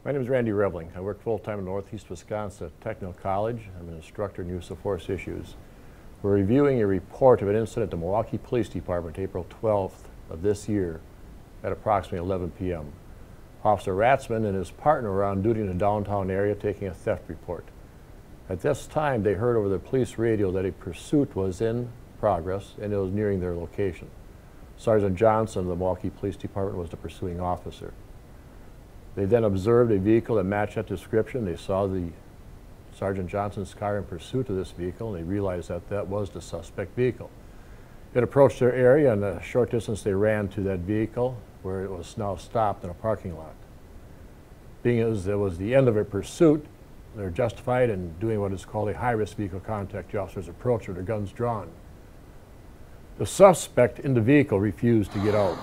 My name is Randy Revling. I work full-time in Northeast Wisconsin at Technical College. I'm an instructor in use of force issues. We're reviewing a report of an incident at the Milwaukee Police Department April 12th of this year at approximately 11 p.m. Officer Ratzmann and his partner were on duty in the downtown area taking a theft report. At this time, they heard over the police radio that a pursuit was in progress and it was nearing their location. Sergeant Johnson of the Milwaukee Police Department was the pursuing officer. They then observed a vehicle that matched that description. They saw the Sergeant Johnson's car in pursuit of this vehicle, and they realized that that was the suspect vehicle. It approached their area, and a short distance they ran to that vehicle, where it was now stopped in a parking lot. Being as it was the end of a pursuit, they're justified in doing what is called a high-risk vehicle contact. The officers approached with their guns drawn. The suspect in the vehicle refused to get out.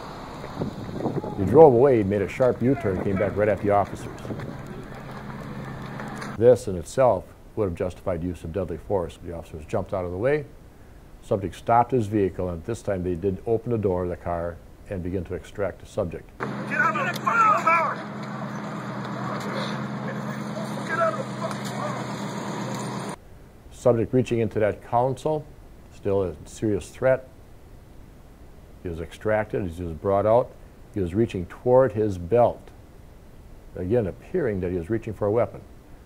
He drove away, made a sharp U-turn, came back right at the officers. This in itself would have justified use of deadly force. The officers jumped out of the way. The subject stopped his vehicle, and this time they did open the door of the car and begin to extract the subject. Get out of the fucking car! Get out of the fucking car! Subject reaching into that console, still a serious threat. He was extracted, he was brought out. He was reaching toward his belt, again appearing that he was reaching for a weapon,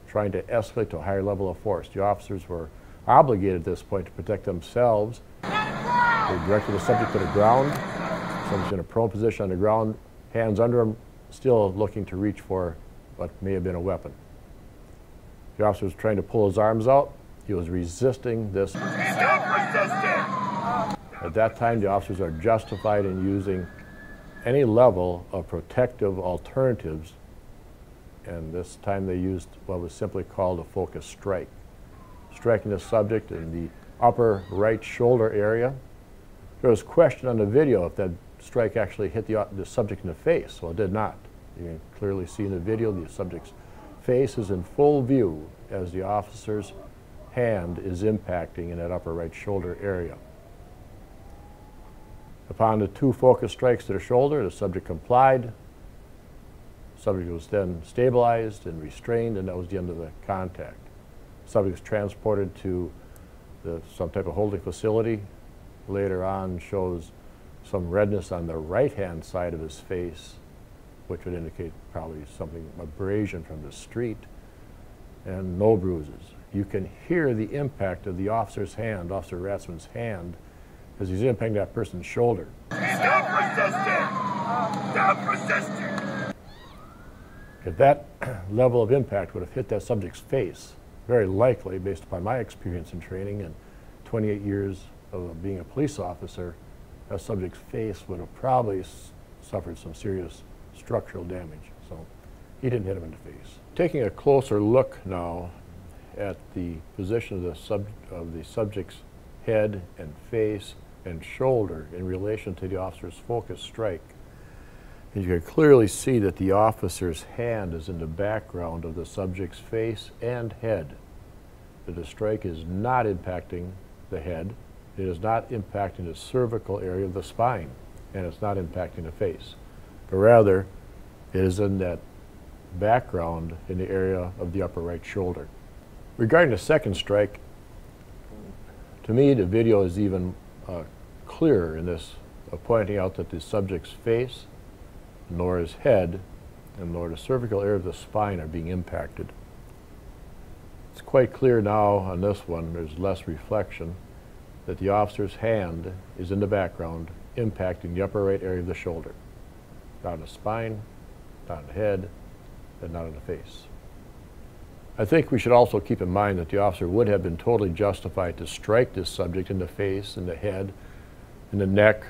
trying to escalate to a higher level of force. The officers were obligated at this point to protect themselves. They directed the subject to the ground. The subject in a prone position on the ground, hands under him, still looking to reach for what may have been a weapon. The officer was trying to pull his arms out. He was resisting this. At that time, the officers are justified in using any level of protective alternatives, and this time they used what was simply called a focus strike. Striking the subject in the upper right shoulder area. There was question on the video if that strike actually hit the subject in the face. Well, it did not. You can clearly see in the video the subject's face is in full view as the officer's hand is impacting in that upper right shoulder area. Upon the two focus strikes to the shoulder, the subject complied. The subject was then stabilized and restrained, and that was the end of the contact. The subject was transported to some type of holding facility. Later on shows some redness on the right-hand side of his face, which would indicate probably something, abrasion from the street, and no bruises. You can hear the impact of the officer's hand, Officer Ratzmann's hand, as he's impacting that person's shoulder. Stop resisting! Stop resisting! If that level of impact would have hit that subject's face, very likely, based upon my experience in training and 28 years of being a police officer, that subject's face would have probably suffered some serious structural damage. So he didn't hit him in the face. Taking a closer look now at the position of the subject's head and face and shoulder in relation to the officer's focus strike. And you can clearly see that the officer's hand is in the background of the subject's face and head. That the strike is not impacting the head, it is not impacting the cervical area of the spine, and it's not impacting the face. But rather, it is in that background in the area of the upper right shoulder. Regarding the second strike, to me the video is even clearer in this, pointing out that the subject's face, nor his head, and nor the cervical area of the spine are being impacted. It's quite clear now on this one, there's less reflection, that the officer's hand is in the background impacting the upper right area of the shoulder. Not in the spine, not in the head, and not in the face. I think we should also keep in mind that the officer would have been totally justified to strike this subject in the face, in the head, in the neck,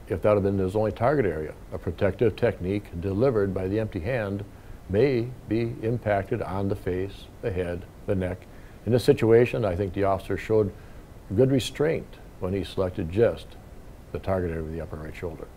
if that had been his only target area. A protective technique delivered by the empty hand may be impacted on the face, the head, the neck. In this situation, I think the officer showed good restraint when he selected just the target area of the upper right shoulder.